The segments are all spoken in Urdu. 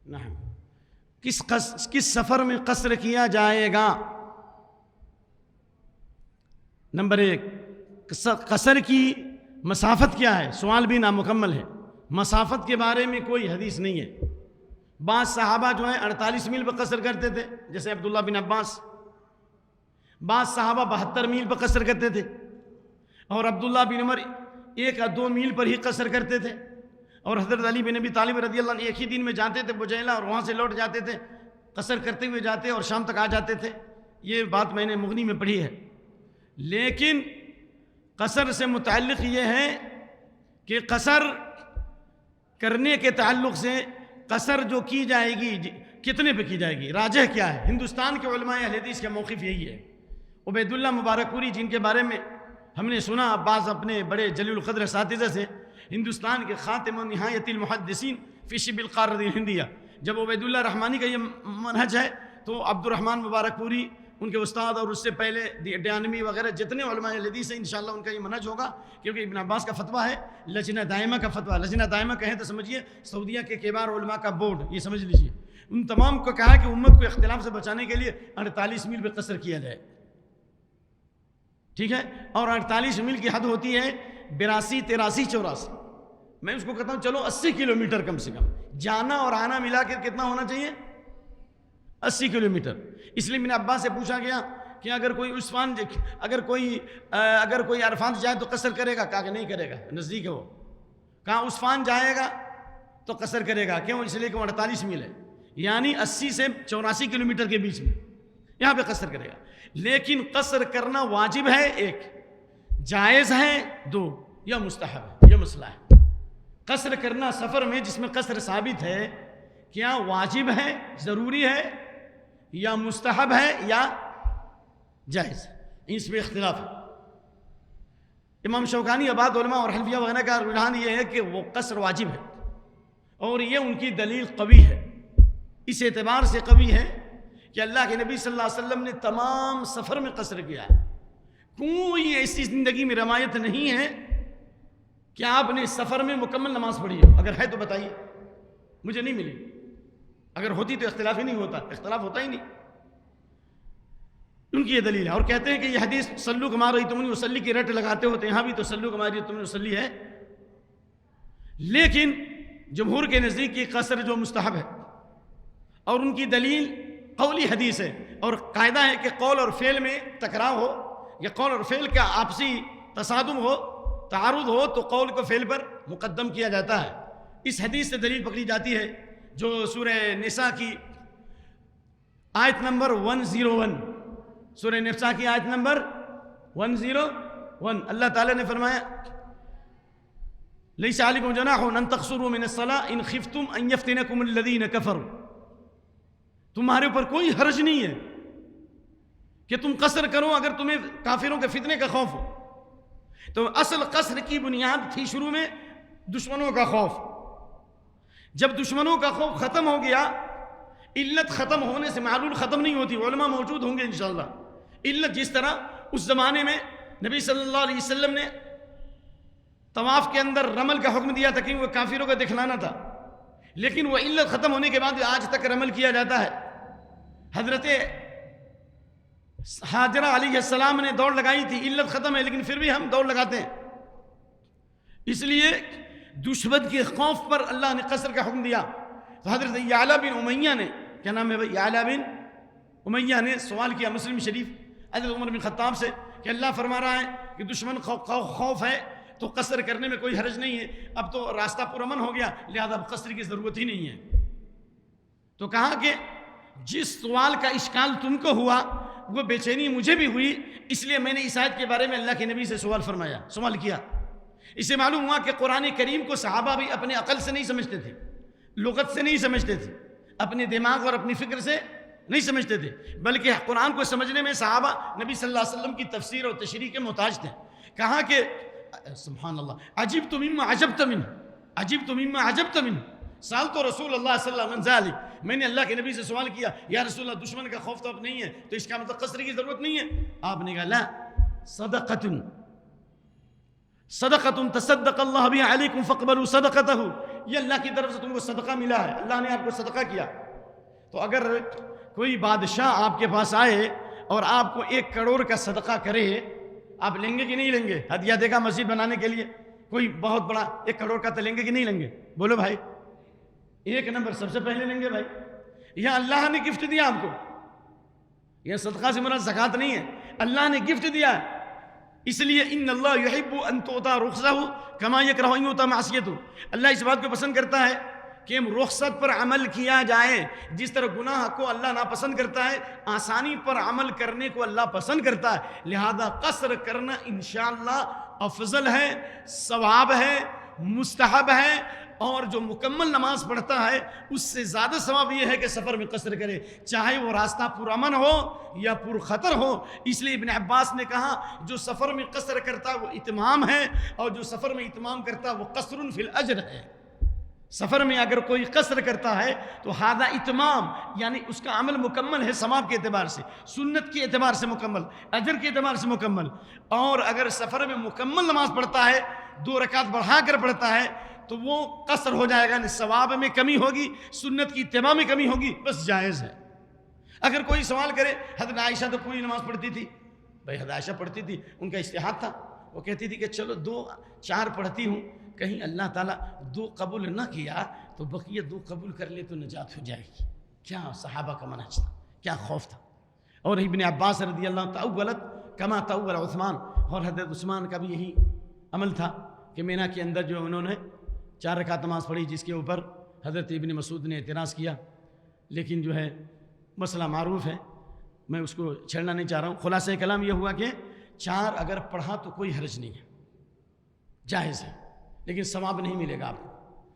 نعم، کس سفر میں قصر کیا جائے گا؟ نمبر 1، قصر کی مسافت کیا ہے؟ سوال بھی نامکمل ہے۔ مسافت کے بارے میں کوئی حدیث نہیں ہے۔ بعض صحابہ جو ہیں 48 میل پر قصر کرتے تھے، جیسے عبداللہ بن عباس۔ بعض صحابہ 72 میل پر قصر کرتے تھے، اور عبداللہ بن عمر 1 یا 2 میل پر ہی قصر کرتے تھے، اور حضرت علی بن ابی طالب رضی اللہ عنہ ایک ہی دن میں جاتے تھے بجیلہ، اور وہاں سے لوٹ جاتے تھے، قصر کرتے ہوئے جاتے اور شام تک آ جاتے تھے۔ یہ بات میں نے مغنی میں پڑھی ہے۔ لیکن قصر سے متعلق یہ ہے کہ قصر کرنے کے تعلق سے قصر جو کی جائے گی کتنے پہ کی جائے گی، راجح کیا ہے؟ ہندوستان کے علماء اہل حدیث کا موقف یہی ہے۔ عبید اللہ مبارک پوری، جن کے بارے میں ہم نے سنا بعض اپنے بڑے جلیل القدر اساتذہ سے، ہندوستان کے خاتم و نہایت المحدثین فی شبہ القارۃ الہندیہ، جب عبید اللہ رحمانی کا یہ منہج ہے تو عبد الرحمن مبارک پوری ان کے استاد، اور اس سے پہلے ڈیانمی وغیرہ جتنے علماء حدیث ہیں انشاءاللہ ان کا یہ منہج ہوگا، کیونکہ ابن عباس کا فتویٰ ہے، لجنہ دائمہ کا فتویٰ۔ لجنہ دائمہ کہیں تو سمجھیے سعودیہ کے کبار علماء کا بورڈ، یہ سمجھ لیجیے۔ ان تمام کو کہا کہ امت کو اختلاف سے بچانے کے لیے 48 میل پہ قصر کیا جائے، ٹھیک ہے؟ اور 48 میل کی حد ہوتی ہے 82، 83، 84۔ میں اس کو کہتا ہوں چلو 80 کلومیٹر کم سے کم، جانا اور آنا ملا کے کتنا ہونا چاہیے؟ 80 کلومیٹر۔ اس لیے ابن عباس سے پوچھا گیا کہ اگر کوئی عرفات جائے تو قصر کرے گا؟ کہا کہ نہیں کرے گا، نزدیک ہے وہ۔ کہا عثفان جائے گا تو قصر کرے گا، کیوں؟ اس لیے کہ وہ 48 میل ہے، یعنی 80 سے 84 کلومیٹر کے بیچ میں، یہاں پہ قصر کرے گا۔ لیکن قصر کرنا واجب ہے 1، جائز ہے 2، یا مستحب ہے، یہ مسئلہ ہے۔ قصر کرنا سفر میں جس میں قصر ثابت ہے، کیا واجب ہے، ضروری ہے، یا مستحب ہے، یا جائز ہے؟ اس میں اختلاف ہے۔ امام شوکانی آباد علماء اور حنفیہ وغیرہ کا رجحان یہ ہے کہ وہ قصر واجب ہے، اور یہ ان کی دلیل قوی ہے۔ اس اعتبار سے قوی ہے کہ اللہ کے نبی صلی اللہ علیہ وسلم نے تمام سفر میں قصر کیا ہے۔ کوئی ایسی زندگی میں روایت نہیں ہے کہ آپ نے سفر میں مکمل نماز پڑھی ہے، اگر ہے تو بتائیے، مجھے نہیں ملی۔ اگر ہوتی تو اختلاف ہی نہیں ہوتا، اختلاف ہوتا ہی نہیں۔ ان کی یہ دلیل ہے، اور کہتے ہیں کہ یہ حدیث صلو کما رأیتمونی اصلی کی رٹ لگاتے ہوتے، یہاں بھی تو صلو کما رأیتمونی اصلی ہے، لیکن جمہور کے نزدیک یہ قصر جو مستحب ہے، اور ان کی دلیل قولی حدیث ہے، اور قاعدہ ہے کہ قول اور فعل میں ٹکراؤ ہو، یا قول اور فعل کا آپسی تصادم ہو، تعارض ہو، تو قول کو فعل پر مقدم کیا جاتا ہے۔ اس حدیث سے دلیل پکڑی جاتی ہے جو سورہ نساء کی آیت نمبر 101، سورہ نساء کی آیت نمبر 101، اللہ تعالیٰ نے فرمایا لیس علیکم جناح ان تقصروا من الصلاۃ ان خفتم ان یفتنکم الذین کفروا، تمہارے اوپر کوئی حرج نہیں ہے کہ تم قصر کرو اگر تمہیں کافروں کے فتنے کا خوف ہو۔ تو اصل قصر کی بنیاد تھی شروع میں دشمنوں کا خوف۔ جب دشمنوں کا خوف ختم ہو گیا، علت ختم ہونے سے معلول ختم نہیں ہوتی، علماء موجود ہوں گے انشاءاللہ۔ علت جس طرح اس زمانے میں نبی صلی اللہ علیہ وسلم نے طواف کے اندر رمل کا حکم دیا تھا کہ وہ کافروں کا دکھلانا تھا، لیکن وہ علت ختم ہونے کے بعد آج تک رمل کیا جاتا ہے۔ حضرت حاجرہ علیہ السلام نے دوڑ لگائی تھی، علت ختم ہے لیکن پھر بھی ہم دوڑ لگاتے ہیں۔ اس لیے دشمن کے خوف پر اللہ نے قصر کا حکم دیا۔ تو حضرت یعلا بن امیہ نے، کیا نام ہے بھائی، یعلا بن امیہ نے سوال کیا مسلم شریف حضرت عمر بن خطاب سے کہ اللہ فرما رہا ہے کہ دشمن خوف ہے تو قصر کرنے میں کوئی حرج نہیں ہے، اب تو راستہ پرامن ہو گیا لہذا اب قصر کی ضرورت ہی نہیں ہے۔ تو کہا کہ جس سوال کا اشکال تم کو ہوا وہ بے چینی مجھے بھی ہوئی، اس لیے میں نے اس آیت کے بارے میں اللہ کے نبی سے سوال کیا۔ اس سے معلوم ہوا کہ قرآن کریم کو صحابہ بھی اپنے عقل سے نہیں سمجھتے تھے، لغت سے نہیں سمجھتے تھے، اپنے دماغ اور اپنی فکر سے نہیں سمجھتے تھے، بلکہ قرآن کو سمجھنے میں صحابہ نبی صلی اللہ علیہ وسلم کی تفسیر اور تشریح کے محتاج تھے۔ کہا کہ سبحان اللہ، عجبت مما عجبت منہ، عجبت مما عجبت منہ، سألت رسول اللہ صلی اللہ علیہ وسلم، میں نے اللہ کے نبی سے سوال کیا یا رسول اللہ دشمن کا خوف تو اب نہیں ہے تو اس کا مطلب قصر کی ضرورت نہیں ہے؟ آپ نے کہا لا، صدقۃ تصدق اللہ بها علیکم فاقبلوا صدقتہ، یہ اللہ کی طرف سے تم کو صدقہ ملا ہے، اللہ نے آپ کو صدقہ کیا۔ تو اگر کوئی بادشاہ آپ کے پاس آئے اور آپ کو 1 کروڑ کا صدقہ کرے، آپ لیں گے کہ نہیں لیں گے؟ ہدیہ دے گا مسجد بنانے کے لیے، کوئی بہت بڑا 1 کروڑ کا تو لیں گے کہ نہیں لیں گے؟ بولو بھائی، 1 نمبر سب سے پہلے لیں گے بھائی۔ یہ اللہ نے گفٹ دیا آپ کو، یہ صدقہ سے مراد زکوٰۃ نہیں ہے، اللہ نے گفٹ دیا ہے۔ اس لیے ان اللہ یحب ان تؤتى رخصه كما يكره ان يؤتى معصیته، اللہ اس بات کو پسند کرتا ہے کہ رخصت پر عمل کیا جائے، جس طرح گناہ کو اللہ ناپسند کرتا ہے، آسانی پر عمل کرنے کو اللہ پسند کرتا ہے۔ لہذا قصر کرنا انشاءاللہ افضل ہے، ثواب ہے، مستحب ہے، اور جو مکمل نماز پڑھتا ہے اس سے زیادہ ثواب یہ ہے کہ سفر میں قصر کرے، چاہے وہ راستہ پرامن ہو یا پر خطر ہو۔ اس لیے ابن عباس نے کہا جو سفر میں قصر کرتا ہے وہ اتمام ہے، اور جو سفر میں اتمام کرتا ہے وہ قصر فی الاجر ہے۔ سفر میں اگر کوئی قصر کرتا ہے تو ہذا اتمام، یعنی اس کا عمل مکمل ہے، ثواب کے اعتبار سے، سنت کے اعتبار سے مکمل، اجر کے اعتبار سے مکمل۔ اور اگر سفر میں مکمل نماز پڑھتا ہے، 2 رکعت بڑھا کر پڑھتا ہے، تو وہ قصر ہو جائے گا، یعنی ثواب میں کمی ہوگی، سنت کی اتباع میں کمی ہوگی، بس جائز ہے۔ اگر کوئی سوال کرے حضرت عائشہ تو پوری نماز پڑھتی تھی، بھائی حضرت عائشہ پڑھتی تھی، ان کا اجتہاد تھا، وہ کہتی تھی کہ چلو 2-4 پڑھتی ہوں، کہیں اللہ تعالیٰ 2 قبول نہ کیا تو بقیہ 2 قبول کر لے تو نجات ہو جائے گی۔ کیا صحابہ کا منہج تھا، کیا خوف تھا۔ اور ابن عباس رضی اللہ عنہ تأولت کما تأول عثمان، اور حضرت عثمان کا بھی یہی عمل تھا کہ مینا کے اندر جو انہوں نے 4 رکعت نماز پڑھی، جس کے اوپر حضرت ابن مسعود نے اعتراض کیا، لیکن جو ہے مسئلہ معروف ہے، میں اس کو چھیڑنا نہیں چاہ رہا ہوں۔ خلاصہ کلام یہ ہوا کہ 4 اگر پڑھا تو کوئی حرج نہیں ہے، جائز ہے، لیکن ثواب نہیں ملے گا آپ کو،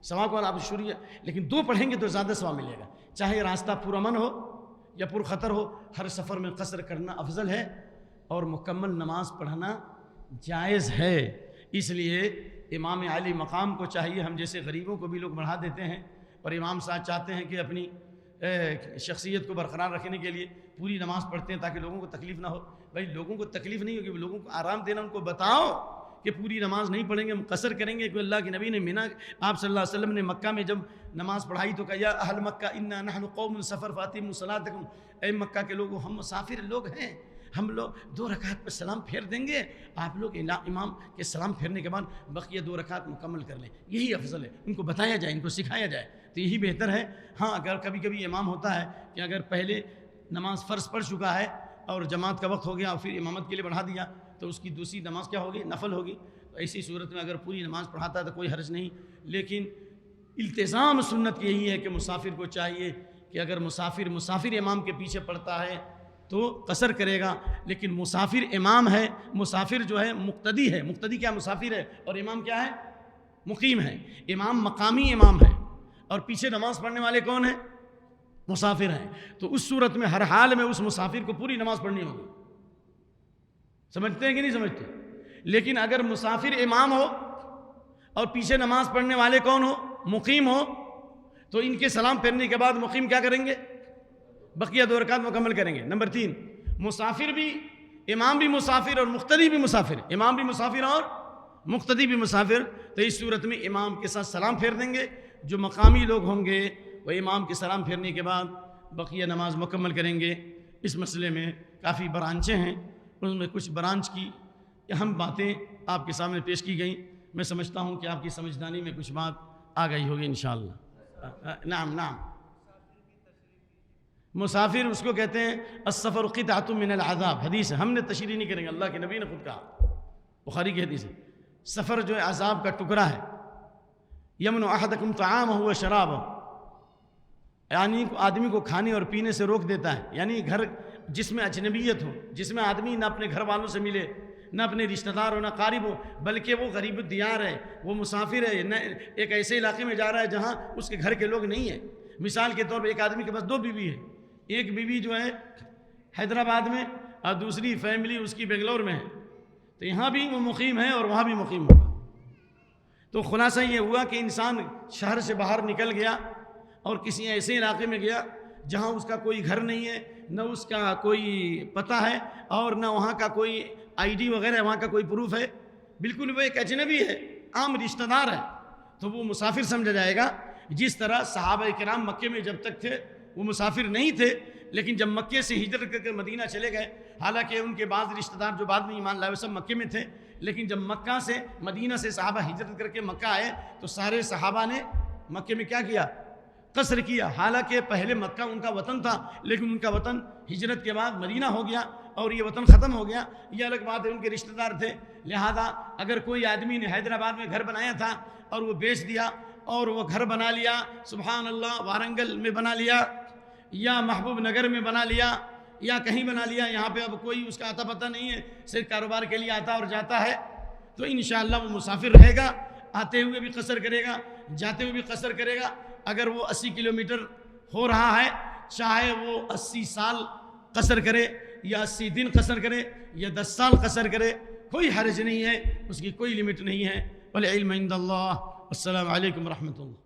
ثواب کو آپ شروع، لیکن 2 پڑھیں گے تو زیادہ ثواب ملے گا، چاہے راستہ پرامن ہو یا پر خطر ہو۔ ہر سفر میں قصر کرنا افضل ہے اور مکمل نماز پڑھنا جائز ہے۔ اس لیے امام علی مقام کو چاہیے، ہم جیسے غریبوں کو بھی لوگ بڑھا دیتے ہیں، اور امام صاحب چاہتے ہیں کہ اپنی شخصیت کو برقرار رکھنے کے لیے پوری نماز پڑھتے ہیں تاکہ لوگوں کو تکلیف نہ ہو۔ بھائی لوگوں کو تکلیف نہیں ہوگی، لوگوں کو آرام دینا، ان کو بتاؤ کہ پوری نماز نہیں پڑھیں گے، ہم قصر کریں گے۔ کہ اللہ کے نبی نے آپ صلی اللہ علیہ وسلم نے مکہ میں جب نماز پڑھائی تو کہا یا اہل مکہ انا نحن قوم سفر فاتموا صلاتکم، اے مکہ کے لوگوں ہم مسافر لوگ ہیں، ہم لوگ 2 رکعت پہ سلام پھیر دیں گے، آپ لوگ امام کے سلام پھیرنے کے بعد بقیہ 2 رکعت مکمل کر لیں، یہی افضل ہے۔ ان کو بتایا جائے، ان کو سکھایا جائے تو یہی بہتر ہے۔ ہاں اگر کبھی کبھی امام ہوتا ہے کہ اگر پہلے نماز فرض پڑھ چکا ہے اور جماعت کا وقت ہو گیا اور پھر امامت کے لیے بڑھا دیا تو اس کی دوسری نماز کیا ہوگی؟ نفل ہوگی۔ تو ایسی صورت میں اگر پوری نماز پڑھاتا ہے تو کوئی حرج نہیں، لیکن التزام سنت یہی ہے کہ مسافر کو چاہیے کہ اگر مسافر امام کے پیچھے پڑھتا ہے تو قصر کرے گا، لیکن مسافر امام ہے، مسافر جو ہے مقتدی ہے، مقتدی کیا مسافر ہے، اور امام کیا ہے؟ مقیم ہے۔ امام مقامی امام ہے اور پیچھے نماز پڑھنے والے کون ہیں؟ مسافر ہیں۔ تو اس صورت میں ہر حال میں اس مسافر کو پوری نماز پڑھنی ہوگی۔ سمجھتے ہیں کہ نہیں سمجھتے؟ لیکن اگر مسافر امام ہو اور پیچھے نماز پڑھنے والے کون ہو؟ مقیم ہو، تو ان کے سلام پھیرنے کے بعد مقیم کیا کریں گے؟ بقیہ 2 رکعت مکمل کریں گے۔ نمبر 3، مسافر بھی، امام بھی مسافر اور مقتدی بھی مسافر، امام بھی مسافر اور مقتدی بھی مسافر، تو اس صورت میں امام کے ساتھ سلام پھیر دیں گے۔ جو مقامی لوگ ہوں گے وہ امام کے سلام پھیرنے کے بعد بقیہ نماز مکمل کریں گے۔ اس مسئلے میں کافی برانچیں ہیں، ان میں کچھ برانچ کی اہم باتیں آپ کے سامنے پیش کی گئیں۔ میں سمجھتا ہوں کہ آپ کی سمجھدانی میں کچھ بات آ گئی ہوگی انشاءاللہ۔ نعم مسافر اس کو کہتے ہیں السفر قطعۃ من العذاب، حدیث ہے، ہم نے تشریح نہیں کریں گے، اللہ کے نبی نے خود کہا، بخاری کی حدیث ہے۔ سفر جو ہے عذاب کا ٹکڑا ہے۔ یمنع احدکم طعامہ و شرابہ، یعنی آدمی کو کھانے اور پینے سے روک دیتا ہے، یعنی گھر جس میں اجنبیت ہو، جس میں آدمی نہ اپنے گھر والوں سے ملے، نہ اپنے رشتہ دار ہو، نہ قارب ہو، بلکہ وہ غریب الدیار ہے، وہ مسافر ہے، نہ ایک ایسے علاقے میں جا رہا ہے جہاں اس کے گھر کے لوگ نہیں ہیں۔ مثال کے طور پر ایک آدمی کے پاس 2 بیوی ہے، ایک بیوی جو ہے حیدرآباد میں اور دوسری فیملی اس کی بنگلور میں ہے، تو یہاں بھی وہ مقیم ہے اور وہاں بھی مقیم ہوگا۔ تو خلاصہ یہ ہوا کہ انسان شہر سے باہر نکل گیا اور کسی ایسے علاقے میں گیا جہاں اس کا کوئی گھر نہیں ہے، نہ اس کا کوئی پتہ ہے اور نہ وہاں کا کوئی آئی ڈی وغیرہ، وہاں کا کوئی پروف ہے، بالکل وہ ایک اجنبی ہے، عام رشتہ دار ہے، تو وہ مسافر سمجھا جائے گا. جس طرح صحابہ کرام مکے میں جب تک تھے وہ مسافر نہیں تھے، لیکن جب مکے سے ہجرت کر کے مدینہ چلے گئے، حالانکہ ان کے بعض رشتہ دار جو بعد میں ایمان لائے وہ سب مکے میں تھے، لیکن جب مکہ سے مدینہ سے صحابہ ہجرت کر کے مکہ آئے تو سارے صحابہ نے مکے میں کیا کیا؟ قصر کیا. حالانکہ پہلے مکہ ان کا وطن تھا، لیکن ان کا وطن ہجرت کے بعد مدینہ ہو گیا اور یہ وطن ختم ہو گیا. یہ الگ بات ہے، ان کے رشتہ دار تھے. لہذا اگر کوئی آدمی نے حیدرآباد میں گھر بنایا تھا اور وہ بیچ دیا اور وہ گھر بنا لیا، سبحان اللہ، وارنگل میں بنا لیا یا محبوب نگر میں بنا لیا یا کہیں بنا لیا، یہاں پہ اب کوئی اس کا آتا پتہ نہیں ہے، صرف کاروبار کے لیے آتا اور جاتا ہے، تو انشاءاللہ وہ مسافر رہے گا، آتے ہوئے بھی قصر کرے گا، جاتے ہوئے بھی قصر کرے گا. اگر وہ 80 کلومیٹر ہو رہا ہے، چاہے وہ 80 سال قصر کرے یا 80 دن قصر کرے یا 10 سال قصر کرے، کوئی حرج نہیں ہے، اس کی کوئی لمٹ نہیں ہے. والعلم عند اللہ. السلام علیکم ورحمۃ اللہ.